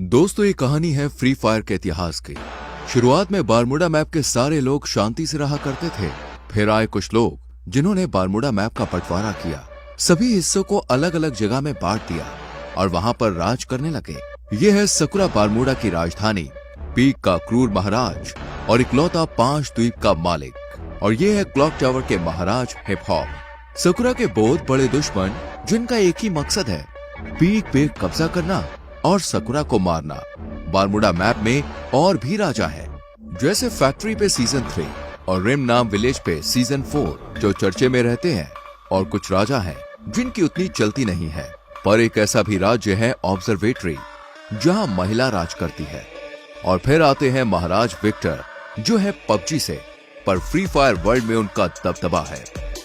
दोस्तों ये कहानी है फ्री फायर के इतिहास की। शुरुआत में बारमूडा मैप के सारे लोग शांति से रहा करते थे। फिर आए कुछ लोग जिन्होंने बारमूडा मैप का बंटवारा किया, सभी हिस्सों को अलग अलग जगह में बांट दिया और वहां पर राज करने लगे। ये है सकुरा बारमूडा की राजधानी, पीक का क्रूर महाराज और इकलौता 5 द्वीप का मालिक। और ये है क्लॉक टावर के महाराज हिप हॉप। सकुरा के बहुत बड़े दुश्मन जिनका एक ही मकसद है, पीक पे कब्जा करना और सकुरा को मारना। बारमूडा मैप में और भी राजा है, जैसे फैक्ट्री पे सीजन 3 और रिम नाम विलेज पे सीजन 4 जो चर्चे में रहते हैं। और कुछ राजा हैं जिनकी उतनी चलती नहीं है। पर एक ऐसा भी राज्य है ऑब्जर्वेटरी, जहां महिला राज करती है। और फिर आते हैं महाराज विक्टर, जो है पबजी से, पर फ्री फायर वर्ल्ड में उनका दबदबा है।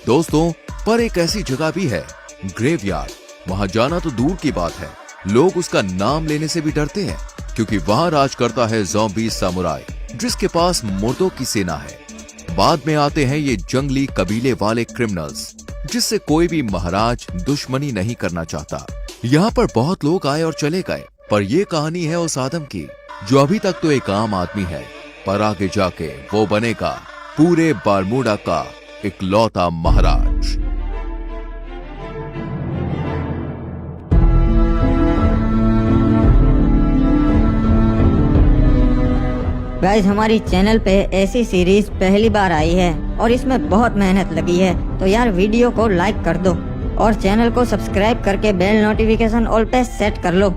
दोस्तों, पर एक ऐसी जगह भी है, ग्रेवयार्ड। वहां जाना तो दूर की बात है, लोग उसका नाम लेने से भी डरते हैं, क्योंकि वहां राज करता है ज़ॉम्बी सामुराई, जिसके पास मुर्दों की सेना है। बाद में आते हैं ये जंगली कबीले वाले क्रिमिनल्स, जिससे कोई भी महाराज दुश्मनी नहीं करना चाहता। यहाँ पर बहुत लोग आए और चले गए, पर ये कहानी है उस आदम की जो अभी तक तो एक आम आदमी है, पर आगे जाके वो बनेगा पूरे बारमूडा का इकलौता महाराज। गाइस, हमारी चैनल पे ऐसी सीरीज पहली बार आई है और इसमें बहुत मेहनत लगी है, तो यार वीडियो को लाइक कर दो और चैनल को सब्सक्राइब करके बेल नोटिफिकेशन ऑल पे सेट कर लो।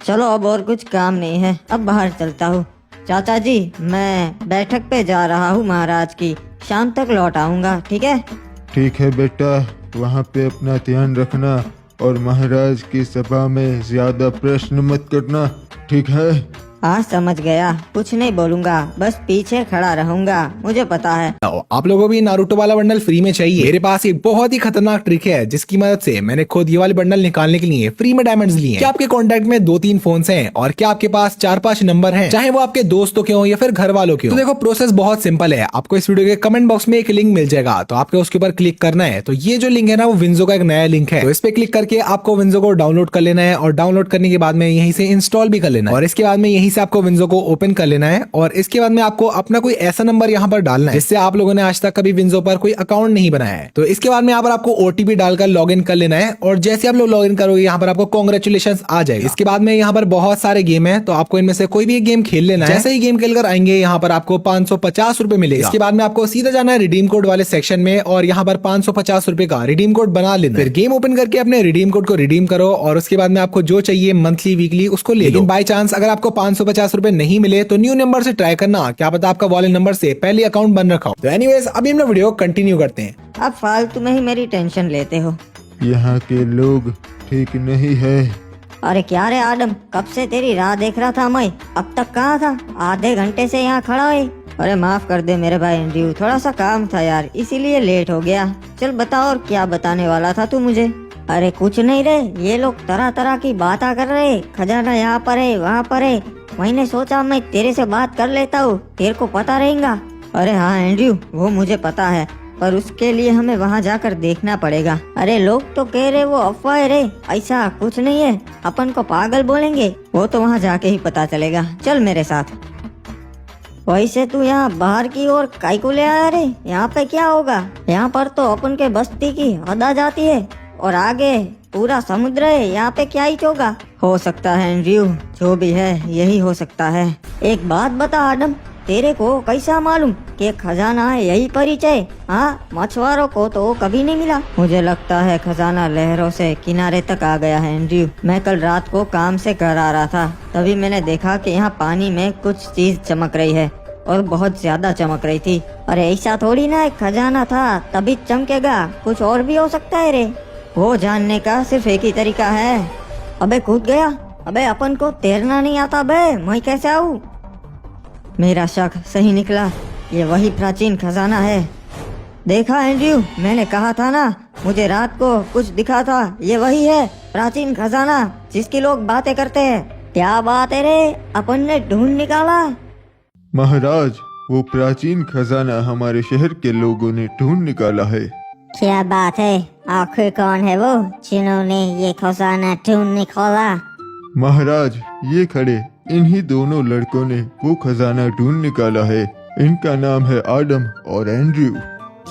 चलो, अब और कुछ काम नहीं है, अब बाहर चलता हूँ। चाचा जी, मैं बैठक पे जा रहा हूँ महाराज की, शाम तक लौट आऊंगा, ठीक है? ठीक है बेटा, वहाँ पे अपना ध्यान रखना और महाराज की सभा में ज्यादा प्रश्न मत करना, ठीक है? हाँ, समझ गया, कुछ नहीं बोलूंगा, बस पीछे खड़ा रहूंगा, मुझे पता है। आप लोगों को भी नारुतो वाला बंडल फ्री में चाहिए? मेरे पास एक बहुत ही खतरनाक ट्रिक है, जिसकी मदद से मैंने खुद ये वाले बंडल निकालने के लिए फ्री में डायमंड्स लिए हैं। क्या आपके कॉन्टेक्ट में 2-3 फोन्स हैं और क्या आपके पास 4-5 नंबर हैं, चाहे वो आपके दोस्तों के हो या फिर घर वालों के हो? तो देखो, प्रोसेस बहुत सिंपल है। आपको इस वीडियो के कमेंट बॉक्स में एक लिंक मिल जाएगा, तो आपको उसके ऊपर क्लिक करना है। तो ये जो लिंक है ना, वो विंजो का एक नया लिंक है, तो इस पे क्लिक करके आपको विंजो को डाउनलोड कर लेना है और डाउनलोड करने के बाद में यहीं से इंस्टॉल भी कर लेना है। और इसके बाद में यहीं से आपको विंजो को ओपन कर लेना है और इसके बाद में आपको अपना कोई ऐसा नंबर यहाँ पर डालना है जिससे आप लोगों ने आज तक कभी विंजो पर कोई अकाउंट नहीं बनाया है। तो इसके बाद में यहाँ पर आपको ओटीपी डालकर लॉगिन कर लेना है और जैसे आप लोग लॉगिन करोगे यहाँ पर आपको कांग्रेचुलेशंस आ जाएगा। इसके बाद में यहाँ पर बहुत सारे गेम है, तो आपको इनमें से कोई भी एक गेम खेल लेना है। जैसे ही गेम खेलकर आएंगे यहाँ पर आपको 550 रुपए मिलेगा। इसके बाद में आपको सीधा जाना है रिडीम कोड वाले सेक्शन में और यहाँ पर 550 रुपए का रिडीम कोड बना लेना। फिर गेम ओपन करके अपने रिडीम कोड को रिडीम करो और उसके बाद में आपको जो चाहिए मंथली वीकली उसको ले लो। लेकिन बाय चांस अगर आपको 550 रुपए नहीं मिले तो न्यू नंबर से ट्राई करना, क्या पता आपका वॉलेट नंबर से पहले अकाउंट बन रखा हो। तो एनीवेज, अभी हम लोग वीडियो कंटिन्यू करते हैं। अब फालतू में ही मेरी टेंशन लेते हो। यहाँ के लोग ठीक नहीं है। अरे क्या रे आदम, कब से तेरी राह देख रहा था मैं, अब तक कहाँ था? आधे घंटे से यहाँ खड़ा है। अरे माफ कर दे मेरे भाई एंड्रयू, थोड़ा सा काम था यार, इसीलिए लेट हो गया। चल बता, और क्या बताने वाला था तू मुझे? अरे कुछ नहीं रे, ये लोग तरह तरह की बातें कर रहे, खजाना यहाँ पर है वहाँ पर है। मैंने सोचा मैं तेरे से बात कर लेता हूँ, तेरे को पता रहेगा। अरे हाँ एंड्रयू, वो मुझे पता है, पर उसके लिए हमें वहाँ जाकर देखना पड़ेगा। अरे लोग तो कह रहे वो अफवाह है रे, ऐसा कुछ नहीं है, अपन को पागल बोलेंगे, वो तो वहाँ जाके ही पता चलेगा। चल मेरे साथ। वैसे तू यहाँ बाहर की ओर काई को ले आया रे? यहाँ पे क्या होगा? यहाँ पर तो अपन के बस्ती की हद आ जाती है और आगे पूरा समुद्र है, यहाँ पे क्या ही होगा? हो सकता है एंड्रयू, जो भी है यही हो सकता है। एक बात बता आदम, तेरे को कैसा मालूम कि खजाना है यही परिचय? हाँ, मछुआरों को तो कभी नहीं मिला। मुझे लगता है खजाना लहरों से किनारे तक आ गया है एंड्रयू। मैं कल रात को काम से घर आ रहा था, तभी मैंने देखा कि यहाँ पानी में कुछ चीज चमक रही है और बहुत ज्यादा चमक रही थी। अरे ऐसा थोड़ी ना एक खजाना था तभी चमकेगा, कुछ और भी हो सकता है रे। वो जानने का सिर्फ एक ही तरीका है। अबे कूद गया। अबे अपन को तैरना नहीं आता बे, मैं कैसे आऊँ? मेरा शक सही निकला, ये वही प्राचीन खजाना है। देखा एंड्रयू, मैंने कहा था ना, मुझे रात को कुछ दिखा था, ये वही है प्राचीन खजाना जिसकी लोग बातें करते हैं। क्या बात है रे, अपन ने ढूंढ निकाला। महाराज, वो प्राचीन खजाना हमारे शहर के लोगों ने ढूंढ निकाला है। क्या बात है, आखिर कौन है वो जिन्होंने ये खजाना ढूंढ निकाला? महाराज, ये खड़े इन्हीं दोनों लड़कों ने वो खजाना ढूंढ निकाला है। इनका नाम है आदम और एंड्रयू।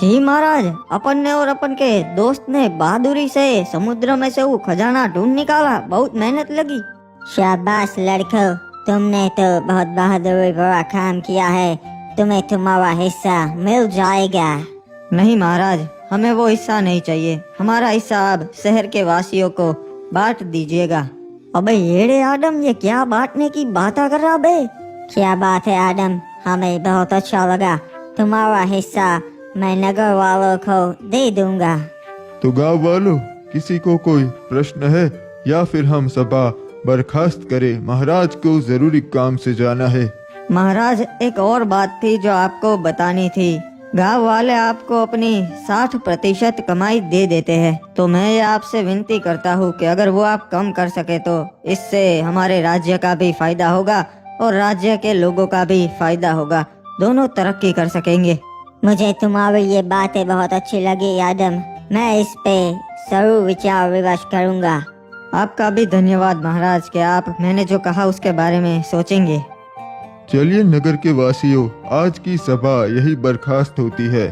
जी महाराज, अपन ने और अपन के दोस्त ने बहादुरी से समुद्र में से वो खजाना ढूंढ निकाला। बहुत मेहनत लगी। शाबाश लड़कों, तुमने तो बहुत बहादुरी भरा काम किया है। तुम्हें तुम्हारा हिस्सा मिल जाएगा। नहीं महाराज, हमें वो हिस्सा नहीं चाहिए। हमारा हिस्सा अब शहर के वासियों को बांट दीजिएगा। अबे येड़े आदम, ये क्या बांटने की बात कर रहा बे? क्या बात है आदम, हमें बहुत अच्छा लगा। तुम्हारा हिस्सा मैं नगर वालों को दे दूंगा। तो गांव वालों, किसी को कोई प्रश्न है या फिर हम सभा बर्खास्त करें? महाराज को जरूरी काम से जाना है। महाराज, एक और बात थी जो आपको बतानी थी। गांव वाले आपको अपनी 60% कमाई दे देते हैं, तो मैं ये आपसे विनती करता हूँ कि अगर वो आप कम कर सके तो इससे हमारे राज्य का भी फायदा होगा और राज्य के लोगों का भी फायदा होगा। दोनों तरक्की कर सकेंगे। मुझे तुम्हारी ये बातें बहुत अच्छी लगी आदम। मैं इस पे जरूर विचार विमर्श करूंगा। आपका भी धन्यवाद महाराज कि आप मैंने जो कहा उसके बारे में सोचेंगे। चलिए नगर के वासियों, आज की सभा यही बर्खास्त होती है।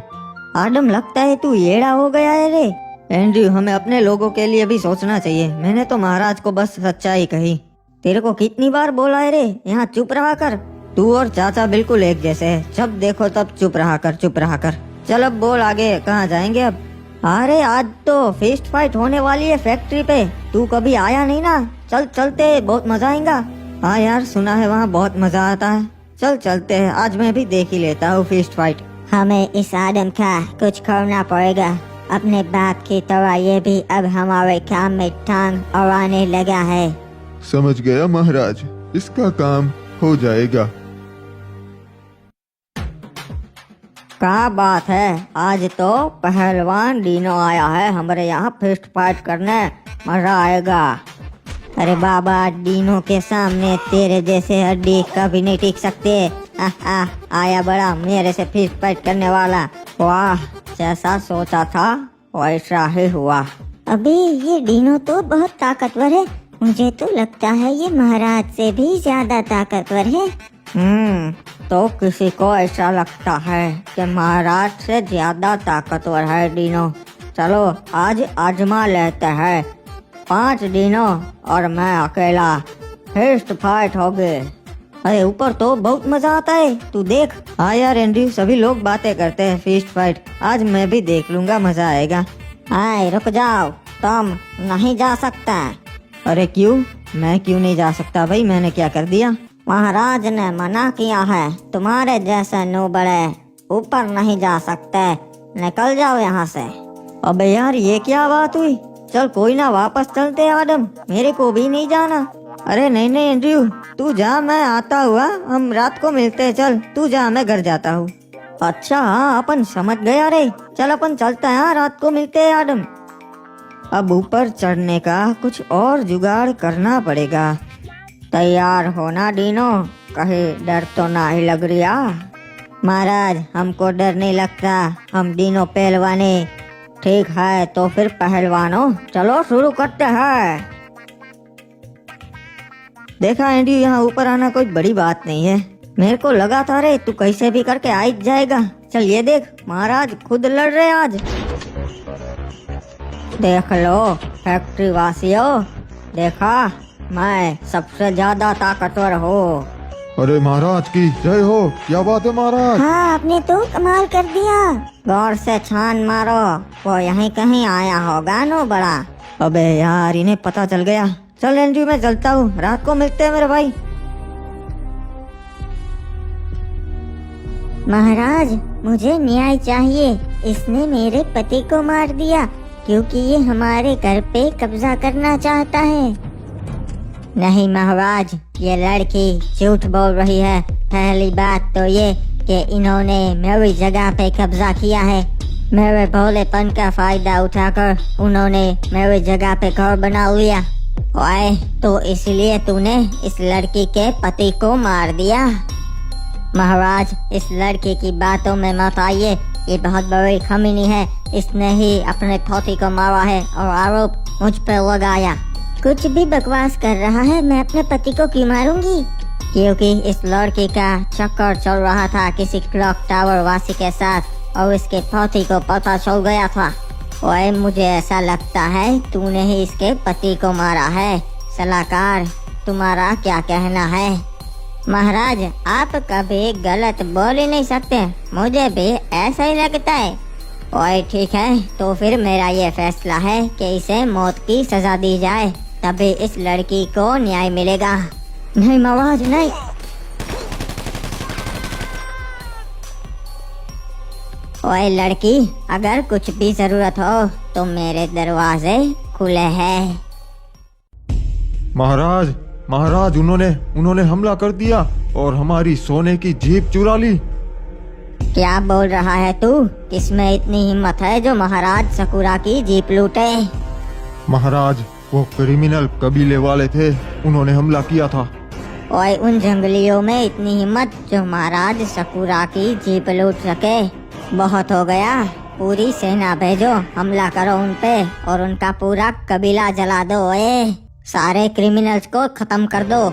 आदम, लगता है तू येड़ा हो गया है रे। एंड्रयू, हमें अपने लोगों के लिए भी सोचना चाहिए। मैंने तो महाराज को बस सच्चाई कही। तेरे को कितनी बार बोला है रे, यहाँ चुप रहा कर। तू और चाचा बिल्कुल एक जैसे है, जब देखो तब चुप रहा कर, चुप रहा कर। चल अब बोल आगे, कहाँ जाएंगे अब? अरे आज तो फिस्ट फाइट होने वाली है फैक्ट्री पे। तू कभी आया नहीं ना, चल चलते, बहुत मजा आएगा। हाँ यार, सुना है वहाँ बहुत मजा आता है। चल चलते हैं, आज मैं भी देख ही लेता हूँ फिस्ट फाइट। हमें इस आदम का कुछ करना पड़ेगा। अपने बाप की तरह ये भी अब हमारे काम में टांग अड़ाने लगा है। समझ गया महाराज, इसका काम हो जाएगा। क्या बात है, आज तो पहलवान डीनो आया है हमारे यहाँ फिस्ट फाइट करने। मजा आएगा। अरे बाबा, डीनो के सामने तेरे जैसे हड्डी कभी नहीं टिक सकते। आया बड़ा मेरे से फिस्ट फाइट करने वाला। वाह, जैसा सोचा था वैसा ही हुआ। अभी ये डीनो तो बहुत ताकतवर है। मुझे तो लगता है ये महाराज से भी ज्यादा ताकतवर है। तो किसी को ऐसा लगता है कि महाराज से ज्यादा ताकतवर है डीनो। चलो आज आजमा लेते हैं। 5 डीनो और मैं अकेला, फिस्ट फाइट हो गए। अरे ऊपर तो बहुत मजा आता है, तू देख। हाँ यार एंड्रयू, सभी लोग बातें करते हैं फिस्ट फाइट। आज मैं भी देख लूंगा, मजा आएगा। हाय रुक जाओ, तुम नहीं जा सकता। अरे क्यों? मैं क्यों नहीं जा सकता भाई, मैंने क्या कर दिया? महाराज ने मना किया है, तुम्हारे जैसे नूबड़े ऊपर नहीं जा सकते। निकल जाओ यहाँ से। अबे यार, ये क्या बात हुई? चल कोई ना, वापस चलते आदम, मेरे को भी नहीं जाना। अरे नहीं नहीं एंड्रयू, तू जा, मैं आता हुआ, हम रात को मिलते हैं। चल तू जा, मैं घर जाता हूँ। अच्छा हाँ, अपन समझ गया रे। चल अपन चलते हैं, रात को मिलते हैं आदम। अब ऊपर चढ़ने का कुछ और जुगाड़ करना पड़ेगा। तैयार होना डीनो, कहीं डर तो नहीं लग रहा? महाराज, हमको डर नहीं लगता, हम डीनो पहलवाने। ठीक है, तो फिर पहलवानों चलो शुरू करते हैं। देखा एंड्रयू, यहाँ ऊपर आना कोई बड़ी बात नहीं है। मेरे को लगा था रे तू कैसे भी करके आ ही जाएगा। चल ये देख, महाराज खुद लड़ रहे आज। देख लो फैक्ट्री वासियों, देखा मैं सबसे ज्यादा ताकतवर हूँ। अरे महाराज की जय हो। क्या बात है महाराज? हाँ, आपने तो कमाल कर दिया। गौर से छान मारो, वो यहीं कहीं आया होगा नो बड़ा। अबे यार, इन्हें पता चल गया। चल एंड्रयू, मैं चलता हूँ, रात को मिलते हैं मेरे भाई। महाराज, मुझे न्याय चाहिए। इसने मेरे पति को मार दिया क्योंकि ये हमारे घर पे कब्जा करना चाहता है। नहीं महाराज, ये लड़की झूठ बोल रही है। पहली बात तो ये कि इन्होंने मेरी जगह पे कब्जा किया है। मेरे भोलेपन का फायदा उठाकर उन्होंने मेरी जगह पे घर बना लिया। ओए, तो इसलिए तूने इस लड़की के पति को मार दिया? महाराज, इस लड़की की बातों में मत आइए। ये बहुत बड़ी खमीनी है। इसने ही अपने थोती को मारा है और आरोप मुझ पर लगाया। कुछ भी बकवास कर रहा है। मैं अपने पति को क्यों मारूंगी? क्योंकि इस लड़की का चक्कर चल रहा था किसी क्लॉक टावर वासी के साथ और इसके पति को पता चल गया था। ओए, मुझे ऐसा लगता है तूने ही इसके पति को मारा है। सलाहकार, तुम्हारा क्या कहना है? महाराज, आप कभी गलत बोल ही नहीं सकते। मुझे भी ऐसा ही लगता है। ओए ठीक है, तो फिर मेरा ये फैसला है कि इसे मौत की सजा दी जाए, तभी इस लड़की को न्याय मिलेगा। नहीं महाराज, नहीं। ओए लड़की, अगर कुछ भी जरूरत हो तो मेरे दरवाजे खुले हैं। महाराज, महाराज, उन्होंने हमला कर दिया और हमारी सोने की जीप चुरा ली। क्या बोल रहा है तू? किसमें इतनी हिम्मत है जो महाराज सकुरा की जीप लूटे? महाराज, वो क्रिमिनल कबीले वाले थे, उन्होंने हमला किया था। ओए, उन जंगलियों में इतनी हिम्मत जो महाराज सकुरा की जीप लूट सके? बहुत हो गया। पूरी सेना भेजो, हमला करो उन पे और उनका पूरा कबीला जला दो। ओए, सारे क्रिमिनल्स को खत्म कर दो।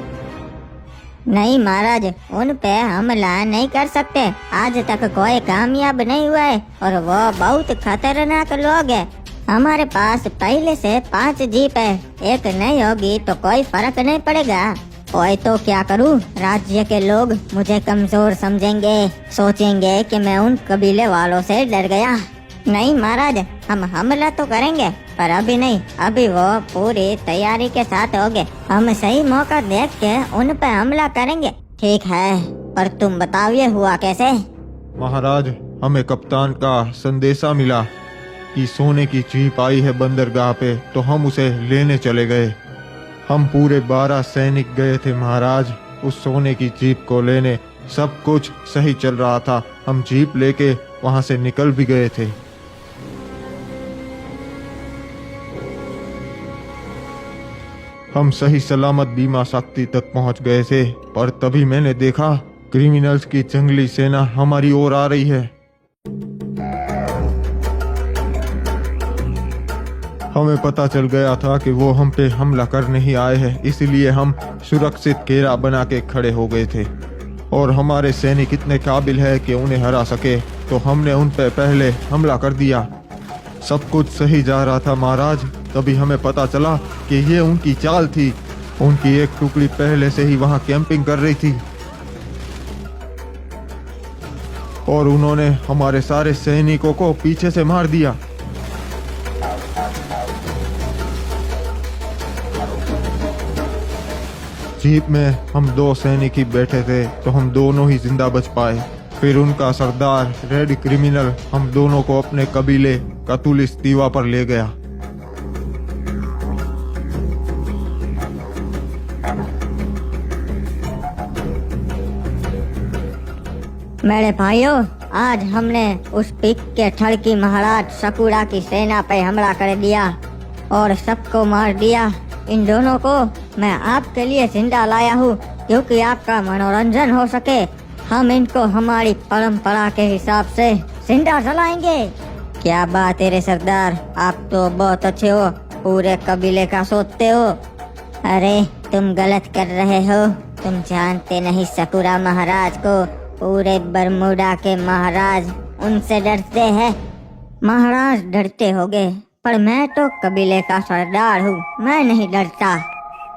नहीं महाराज, उन पे हमला नहीं कर सकते। आज तक कोई कामयाब नहीं हुआ है और वो बहुत खतरनाक लोग हैं। हमारे पास पहले से 5 जीप है। एक नहीं होगी तो कोई फर्क नहीं पड़ेगा। ओए, तो क्या करूं? राज्य के लोग मुझे कमजोर समझेंगे, सोचेंगे कि मैं उन कबीले वालों से डर गया। नहीं महाराज, हम हमला तो करेंगे पर अभी नहीं। अभी वो पूरी तैयारी के साथ होंगे। हम सही मौका देख के उन पे हमला करेंगे। ठीक है, पर तुम बताओ ये हुआ कैसे? महाराज, हमें कप्तान का संदेशा मिला कि सोने की जीप आई है बंदरगाह पे, तो हम उसे लेने चले गए। हम पूरे 12 सैनिक गए थे महाराज उस सोने की जीप को लेने। सब कुछ सही चल रहा था। हम जीप लेके वहां से निकल भी गए थे। हम सही सलामत बीमा शक्ति तक पहुंच गए थे, पर तभी मैंने देखा क्रिमिनल्स की जंगली सेना हमारी ओर आ रही है। हमें पता चल गया था कि वो हम पे हमला करने ही आए हैं, इसलिए हम सुरक्षित घेरा बना के खड़े हो गए थे। और हमारे सैनिक इतने काबिल है कि उन्हें हरा सके, तो हमने उन पे पहले हमला कर दिया। सब कुछ सही जा रहा था महाराज, तभी हमें पता चला कि ये उनकी चाल थी। उनकी एक टुकड़ी पहले से ही वहां कैंपिंग कर रही थी और उन्होंने हमारे सारे सैनिकों को पीछे से मार दिया। जीप में हम 2 सैनिक ही बैठे थे, तो हम दोनों ही जिंदा बच पाए। फिर उनका सरदार रेड क्रिमिनल हम दोनों को अपने कबीले कतुलिस दीवा पर ले गया। मेरे भाइयों, आज हमने उस पिक के ठड़की महाराज सकुरा की सेना पे हमला कर दिया और सबको मार दिया। इन दोनों को मैं आपके लिए जिंदा लाया हूँ क्योंकि आपका मनोरंजन हो सके। हम इनको हमारी परंपरा के हिसाब से जिंदा जलाएंगे। क्या बात है रे सरदार, आप तो बहुत अच्छे हो, पूरे कबीले का सोचते हो। अरे तुम गलत कर रहे हो, तुम जानते नहीं सकुरा महाराज को। पूरे बरमूडा के महाराज उनसे डरते हैं। महाराज डरते होगे, पर मैं तो कबीले का सरदार हूँ, मैं नहीं डरता।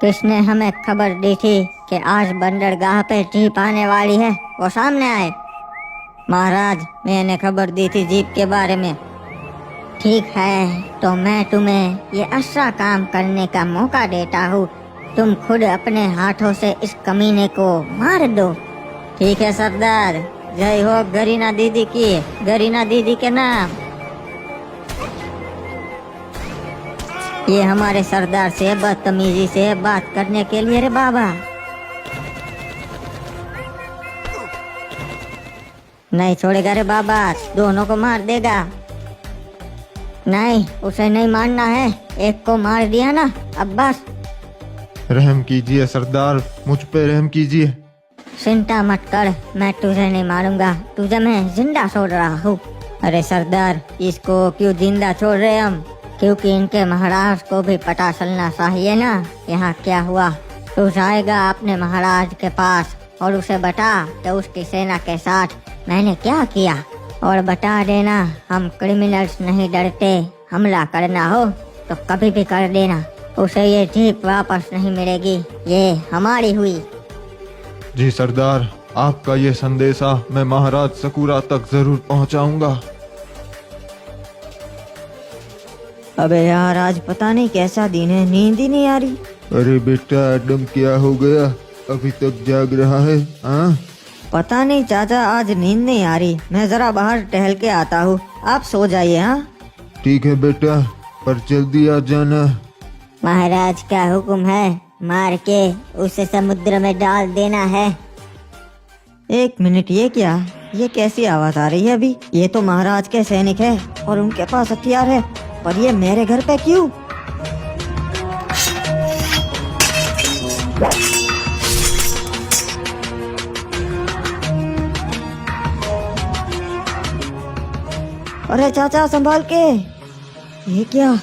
किसने हमें खबर दी थी कि आज बंदरगाह पे जीप आने वाली है? वो सामने आए। महाराज, मैंने खबर दी थी जीप के बारे में। ठीक है, तो मैं तुम्हें ये अच्छा काम करने का मौका देता हूँ। तुम खुद अपने हाथों से इस कमीने को मार दो। ठीक है सरदार, जय हो गरीना दीदी की, गरीना दीदी के नाम। ये हमारे सरदार से बदतमीजी से बात करने के लिए रे बाबा। नहीं छोड़ेगा रे बाबा, दोनों को मार देगा। नहीं, उसे नहीं मारना है, एक को मार दिया ना, अब बस। रहम कीजिए सरदार, मुझ पे रहम कीजिए। चिंता मत कर, मैं तुझे नहीं मारूंगा, तुझे मैं जिंदा छोड़ रहा हूँ। अरे सरदार, इसको क्यों जिंदा छोड़ रहे हम? क्योंकि इनके महाराज को भी पता चलना चाहिए ना यहाँ क्या हुआ। तू जाएगा अपने महाराज के पास और उसे बता कि उसकी सेना के साथ मैंने क्या किया, और बता देना हम क्रिमिनल्स नहीं डरते, हमला करना हो तो कभी भी कर देना, उसे ये जीप वापस नहीं मिलेगी, ये हमारी हुई। जी सरदार, आपका ये संदेशा मैं महाराज सकूरा तक जरूर पहुंचाऊंगा। अबे यार, आज पता नहीं कैसा दिन है, नींद ही नहीं आ रही। अरे बेटा आदम, क्या हो गया? अभी तक जाग रहा है? हाँ, पता नहीं चाचा, आज नींद नहीं आ रही। मैं जरा बाहर टहल के आता हूँ, आप सो जाइए। हाँ ठीक है बेटा, पर जल्दी आ जाना। महाराज का हुक्म है, मार के उसे समुद्र में डाल देना है। एक मिनट, ये क्या? ये कैसी आवाज आ रही है अभी? ये तो महाराज के सैनिक है और उनके पास हथियार है, पर ये मेरे घर पे क्यों? अरे चाचा, संभाल के। ये क्या?